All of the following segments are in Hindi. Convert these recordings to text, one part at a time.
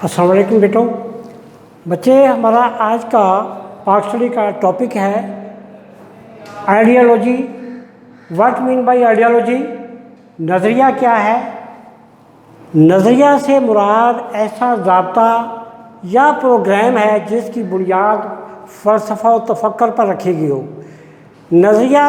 अस्सलाम वालेकुम बेटों। बच्चे, हमारा आज का पाक स्टडी का टॉपिक है ideology. What mean by ideology? नज़रिया क्या है? नज़रिया से मुराद ऐसा ज़ाब्ता या प्रोग्राम है जिसकी बुनियाद फ़लसफ़ा और तफक्कर पर रखी गई हो। नज़रिया,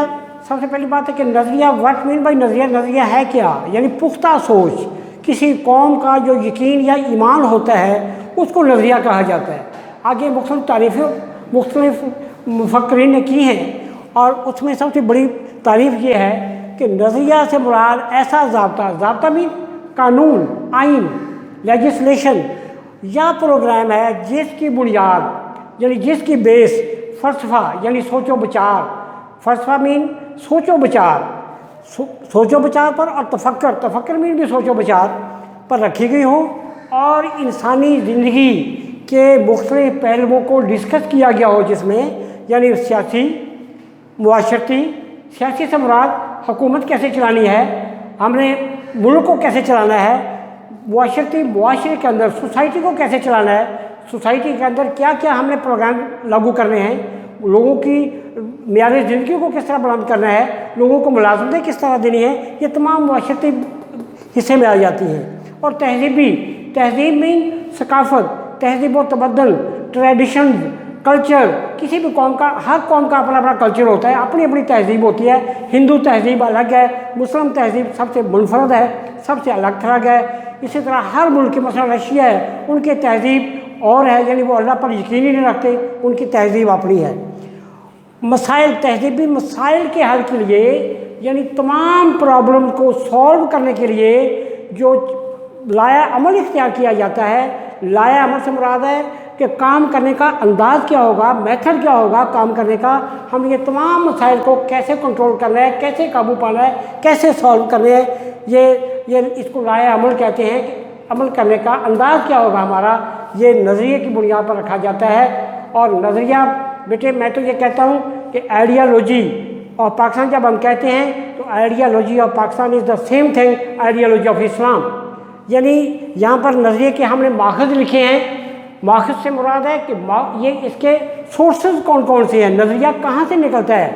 सबसे पहली बात है कि नज़रिया, व्हाट मीन बाय नज़रिया, नज़रिया है क्या? यानी पुख्ता सोच, किसी कौम का जो यकीन या ईमान होता है उसको नज़रिया कहा जाता है। आगे मुख्तलिफ़ तारीफ़ें मुख्तलिफ़ मुफक्किरीन ने की हैं और उसमें सबसे बड़ी तारीफ़ ये है कि नज़रिया से मुराद ऐसा ज़ाब्ता मीन कानून, आइन, लेजिस्लेशन या प्रोग्राम है जिसकी बुनियाद यानी जिसकी बेस फ़लसफ़ा यानी सोचो विचार, फ़लसफ़ा मीन सोचो विचार, सोचो विचार पर, और तफक्कर मीन भी सोचो विचार पर रखी गई हो और इंसानी ज़िंदगी के मुख्तलिफ़ पहलुओं को डिस्कस किया गया हो, जिसमें यानी सियासी, मुआशरती, सियासी से मुराद हुकूमत कैसे चलानी है, हमने मुल्क को कैसे चलाना है, मुआशरे के अंदर सोसाइटी को कैसे चलाना है, सोसाइटी के अंदर क्या क्या हमने प्रोग्राम लागू करने हैं, लोगों की मेयार ज़िंदगी को किस तरह बुलंद करना है, लोगों को मुलाजमतें किस तरह देनी है, ये तमाम मुआशरती हिस्से में आ जाती हैं। और तहज़ीब में सकाफ़त, तहज़ीब व तबद्दुल, ट्रेडिशन, कल्चर, किसी भी कौम का, हर कौम का अपना अपना कल्चर होता है, अपनी अपनी तहज़ीब होती है। हिंदू तहज़ीब अलग है, मुस्लिम तहज़ीब सबसे मुनफरद है, सबसे अलग थलग है। इसी तरह हर मुल्क की, मसलन रशिया है, उनकी तहज़ीब और है, यानी वो अल्लाह पर यकीन ही नहीं रखते, उनकी तहज़ीब अपनी है। मसाइल, तहज़ीबी मसाइल के हल के लिए यानी तमाम प्रॉब्लम को सॉल्व करने के लिए जो लाया अमल इख्तियार किया जाता है, लाया अमल से मुराद है कि काम करने का अंदाज़ क्या होगा, मेथड क्या होगा काम करने का, हम ये तमाम मसाइल को कैसे कंट्रोल करना है, कैसे काबू पाना है, कैसे सॉल्व करना है, ये इसको लाया अमल कहते हैं। कि अमल करने का अंदाज़ क्या होगा हमारा, ये नज़रिए की बुनियाद पर रखा जाता है। और नज़रिया बेटे, मैं तो ये कहता हूँ कि आइडियोलॉजी और पाकिस्तान जब हम कहते हैं तो ideology of Pakistan is the same thing ideology of Islam. यानी यहाँ पर नज़रिए के हमने माखज़ लिखे हैं। माखज़ से मुराद है कि ये इसके सोर्सेज कौन कौन से हैं, नज़रिया कहाँ से निकलता है,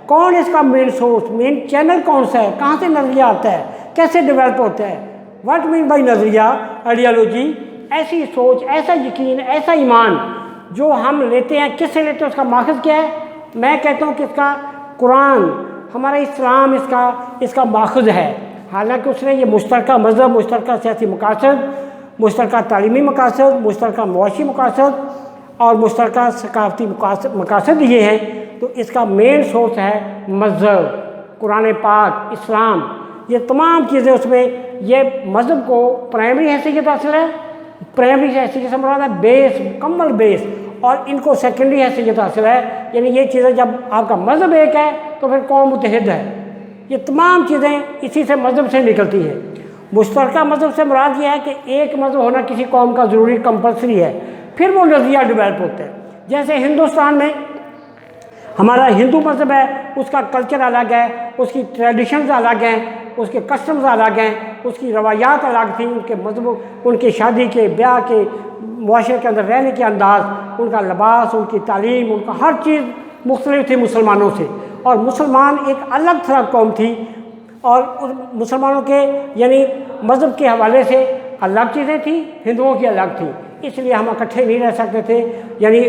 कौन इसका मेन सोर्स, मेन चैनल कौन सा है, कहाँ से नज़रिया आता है, कैसे डेवलप होता है। व्हाट मीन बाय नज़रिया, आइडियोलॉजी, ऐसी सोच, ऐसा यकीन, ऐसा ईमान जो हम लेते हैं। किससे लेते हैं, उसका माखज़ क्या है? मैं कहता हूँ कि इसका कुरान, हमारा इस्लाम इसका माखज़ है। हालांकि उसने ये मुश्तरका मज़हब, मुश्तरका सियासी मकासद, मुश्तरका तालीमी मकासद, मुश्तरका मुआशी मकासद और मुश्तरका सकाफ़ती मकासद दिए हैं, तो इसका मेन सोर्स है मज़हब, कुरान पाक, इस्लाम। ये तमाम चीज़ें उसमें, ये मज़हब को प्राइमरी हैसियत हासिल है, प्राइमरी हैसियत से मुराद है बेस, मुकम्मल बेस, और इनको सेकेंडरी हैसियत हासिल है। यानी ये चीज़ें, जब आपका मज़हब एक है तो फिर कौम मुत्तहिद है। ये तमाम चीज़ें इसी से मज़हब से निकलती हैं। मुश्तरका मज़हब से मुराद ये है कि एक मज़हब होना किसी कौम का ज़रूरी कंपल्सरी है, फिर वो नज़रिया डेवलप होता है। जैसे हिंदुस्तान में हमारा हिंदू मज़हब है, उसका कल्चर अलग है, उसकी ट्रेडिशंस अलग हैं, उसके कस्टम्स अलग हैं, उसकी रवायात अलग थी, उनके मज़हब, उनके शादी के, ब्याह के, मुआशरे के अंदर रहने के अंदाज़, उनका लिबास, उनकी तालीम, उनका हर चीज़ मुख्तलिफ थी मुसलमानों से। और मुसलमान एक अलग थलग कौम थी और मुसलमानों के यानी मज़हब के हवाले से अलग चीज़ें थी, हिंदुओं की अलग थी, इसलिए हम इकट्ठे नहीं रह सकते थे। यानी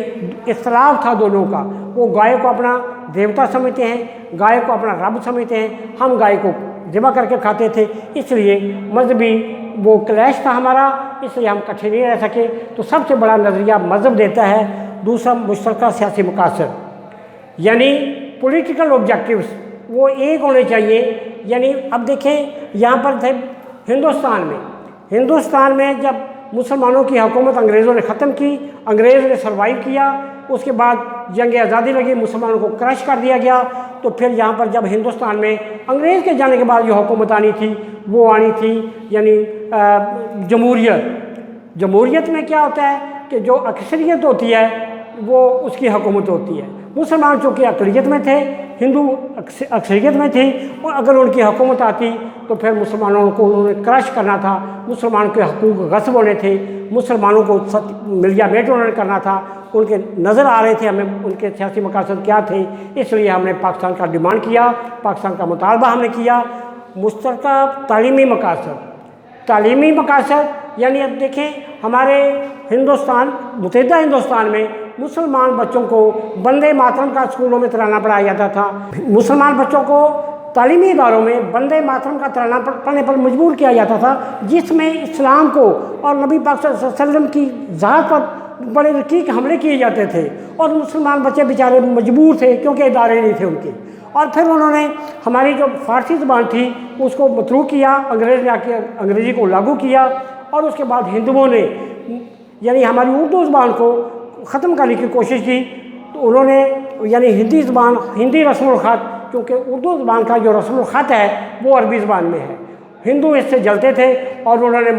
इख्तलाफ था दोनों का। वो गाय को अपना देवता समझते हैं, गाय को अपना रब समझते हैं, हम गाय को ज़िबा करके खाते थे, इसलिए मजहबी वो क्लैश था हमारा, इसलिए हम इकट्ठे नहीं रह सके। तो सबसे बड़ा नज़रिया मज़हब देता है। दूसरा मुश्तरका सियासी मकासद, यानी पॉलिटिकल ऑब्जेक्टिव्स वो एक होने चाहिए। यानी अब देखें, यहाँ पर थे हिंदुस्तान में जब मुसलमानों की हुकूमत अंग्रेज़ों ने ख़त्म की, अंग्रेज़ ने सर्वाइव किया, उसके बाद जंग आज़ादी लगी, मुसलमानों को क्रश कर दिया गया। तो फिर यहाँ पर जब हिंदुस्तान में अंग्रेज़ के जाने के बाद जो हुकूमत आनी थी वो आनी थी यानी जमहूरियत में क्या होता है कि जो अक्सरियत होती है वो उसकी हुकूमत होती है। मुसलमान चूँकि अक़लियत में थे, हिंदू अक्सरियत में थे, और अगर उनकी हुकूमत आती तो फिर मुसलमानों को उन्होंने क्रश करना था, मुसलमान के हकूक़ गस्ब होने थे, मुसलमानों को मिलिया मेट उन्होंने करना था, उनके नज़र आ रहे थे हमें उनके सियासी मकासद क्या थे, इसलिए हमने पाकिस्तान का डिमांड किया, पाकिस्तान का मुतालबा हमने किया। मुश्तरका तालीमी मकासद यानी अब देखें हमारे हिंदुस्तान मुत्तहिदा हिंदुस्तान में मुसलमान बच्चों को वंदे मातरम का स्कूलों में तराना पढ़ाया जाता था। मुसलमान बच्चों को तालीमी इदारों में वंदे मातरम का तराना पढ़ने पर मजबूर किया जाता था, जिसमें इस्लाम को और नबी पाक सल्लल्लाहु अलैहि वसल्लम की ज़ात पर बड़े रकीक हमले किए जाते थे और मुसलमान बच्चे बेचारे मजबूर थे क्योंकि इदारे नहीं थे उनके। और फिर उन्होंने हमारी जो फ़ारसी ज़बान थी उसको मतरूक किया, अंग्रेज़ ने आके अंग्रेज़ी को लागू किया और उसके बाद हिंदुओं ने यानी हमारी उर्दू ज़बान को ख़त्म करने की कोशिश की। तो उन्होंने यानी हिंदी ज़बान, हिंदी रस्मुल ख़त, क्योंकि उर्दू ज़बान का जो रस्मुल ख़त है वो अरबी ज़बान में है, हिंदू इससे जलते थे और उन्होंने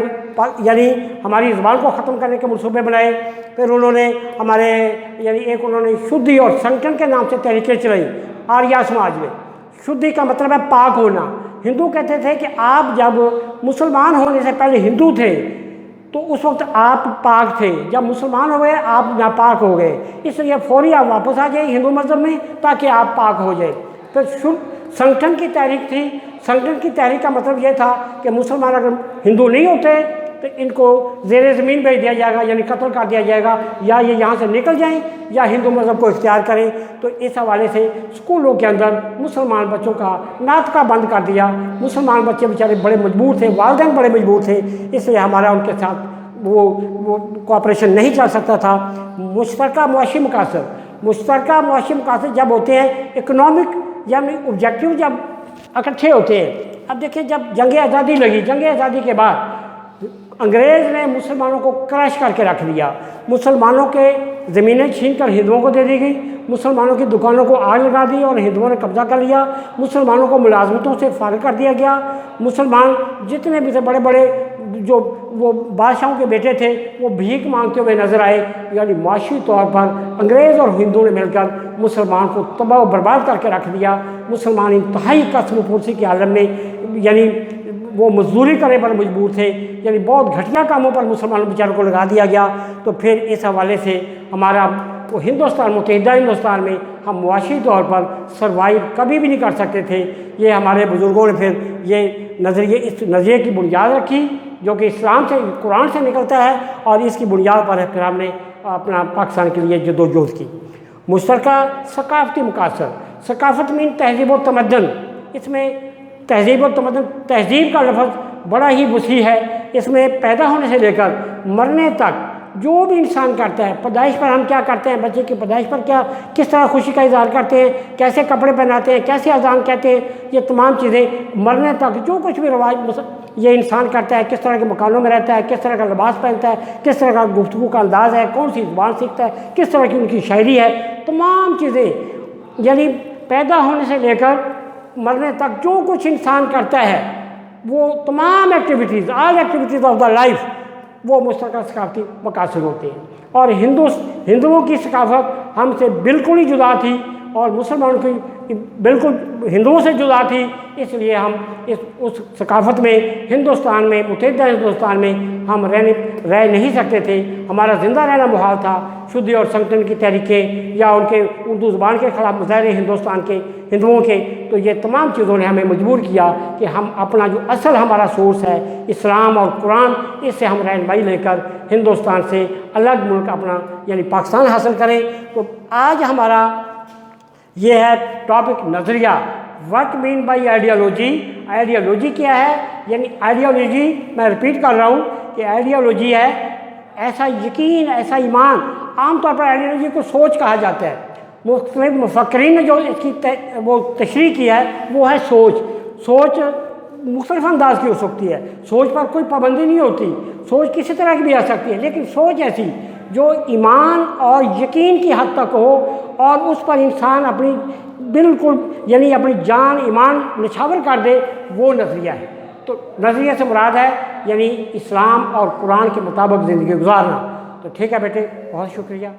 यानी हमारी ज़बान को ख़त्म करने के मंसूबे बनाए। फिर उन्होंने हमारे यानी एक उन्होंने शुद्धि और संगठन के नाम से तहरीकें चलाई आर्या समाज में। शुद्धि का मतलब है पाक होना। हिंदू कहते थे कि आप जब मुसलमान होने से पहले हिंदू थे तो उस वक्त आप पाक थे, जब मुसलमान हो गए आप नापाक हो गए, इसलिए फौरी आप वापस आ जाइए हिंदू मज़हब में ताकि आप पाक हो जाए। फिर संगठन की तहरीक थी। संगठन की तहरीक का मतलब ये था कि मुसलमान अगर हिंदू नहीं होते तो इनको ज़ेरे ज़मीन भेज दिया जाएगा, यानी कत्ल कर दिया जाएगा, या ये यहाँ से निकल जाएं या हिंदू मज़हब को इख्तियार करें। तो इस हवाले से स्कूलों के अंदर मुसलमान बच्चों का नातका बंद कर दिया। मुसलमान बच्चे बेचारे बड़े मजबूर थे, वालिदैन बड़े मजबूर थे, इसलिए हमारा उनके साथ वो कोऑपरेशन नहीं चल सकता था। मुश्तरका मुआशी मकासद जब होते हैं, इकनॉमिक यानी ऑब्जेक्टिव जब इकट्ठे होते हैं। अब देखिए जब जंग आज़ादी लगी, जंग आज़ादी के बाद अंग्रेज़ ने मुसलमानों को क्रश करके रख दिया। मुसलमानों के ज़मीनें छीन कर हिंदुओं को दे दी गई, मुसलमानों की दुकानों को आग लगा दी और हिंदुओं ने कब्जा कर लिया, मुसलमानों को मुलाजमतों से फारिग कर दिया गया। मुसलमान जितने भी थे बड़े बड़े जो वो बादशाहों के बेटे थे वो भीख मांगते हुए नजर आए। यानी माशी तौर पर अंग्रेज़ और हिंदुओं ने मिलकर मुसलमान को तबाह और बर्बाद करके रख दिया। मुसलमान इंतहाई कसम-ओ-पुरसी के आलम में यानी वो मजदूरी करने पर मजबूर थे, यानी बहुत घटिया कामों पर मुसलमानों बेचारों को लगा दिया गया। तो फिर इस हवाले से हमारा वो हिंदुस्तान मुत्तहिदा हिंदुस्तान में हम मुआशी तौर पर सर्वाइव कभी भी नहीं कर सकते थे। ये हमारे बुज़ुर्गों ने फिर ये नज़रिए इस नज़रिए की बुनियाद रखी जो कि इस्लाम से कुरान से निकलता है और इसकी बुनियाद पर फिर हमने अपना पाकिस्तान के लिए जद्दोजहद की। मुश्तरका सकाफ़ती मकासद, सकाफ़त मीन तहज़ीब व तमद्दुन। इसमें तहज़ीब व तमद्दुन, तहज़ीब का लफ्ज़ बड़ा ही वसी है। इसमें पैदा होने से लेकर मरने तक जो भी इंसान करता है, पैदाइश पर हम क्या करते हैं, बच्चे की पैदाइश पर क्या किस तरह खुशी का इज़हार करते हैं, कैसे कपड़े पहनाते हैं, कैसे अज़ान कहते हैं, ये तमाम चीज़ें मरने तक जो कुछ भी रवाज ये इंसान करता है, किस तरह के मकानों में रहता है, किस तरह का लिबास पहनता है, किस तरह का गुफ्तगू का अंदाज़ है, कौन सी ज़ुबान सीखता है, किस तरह की उनकी शायरी है, तमाम चीज़ें यानी पैदा होने से लेकर मरने तक जो कुछ इंसान करता है वो तमाम activities, all activities of the life वो मुश्तरका सकाफ़ती मकासद होते हैं। और हिंदुओं की सकाफ़त हमसे बिल्कुल ही जुदा थी और मुसलमानों की बिल्कुल हिंदुओं से जुदा थी, इसलिए हम उस सकाफ़त में हिंदुस्तान में मुत्तहिदा हिंदुस्तान में हम रह नहीं सकते थे। हमारा ज़िंदा रहना मुहाल था। शुद्धि और संगठन की तहरीकें या उनके उर्दू ज़बान के ख़िलाफ़ मुजाहरे हिंदुस्तान के हिंदुओं के, तो ये तमाम चीज़ों ने हमें मजबूर किया कि हम अपना जो असल हमारा सोर्स है इस्लाम और कुरान, इससे हम रहनुमाई लेकर हिंदुस्तान से अलग मुल्क अपना यानी पाकिस्तान हासिल करें। तो आज हमारा ये है टॉपिक नज़रिया, what mean by ideology. Ideology क्या है, यानी आइडियोलॉजी मैं रिपीट कर रहा हूँ कि आइडियोलॉजी है ऐसा यकीन, ऐसा ईमान। आमतौर पर आइडियोलॉजी को सोच कहा जाता है। मुख्तलिफ मुफक्रीन ने जो इसकी वो तशरीह की है वो है सोच। सोच मुख्तलिफ अंदाज की हो सकती है, सोच पर कोई पाबंदी नहीं होती, सोच किसी तरह की भी आ सकती है, लेकिन सोच ऐसी जो ईमान और यकीन की हद तक हो और उस पर इंसान अपनी बिल्कुल यानी अपनी जान ईमान निछावर कर दे, वो नज़रिया है। तो नज़रिया से मुराद है यानी इस्लाम और कुरान के मुताबिक ज़िंदगी गुजारना। तो ठीक है बेटे, बहुत शुक्रिया।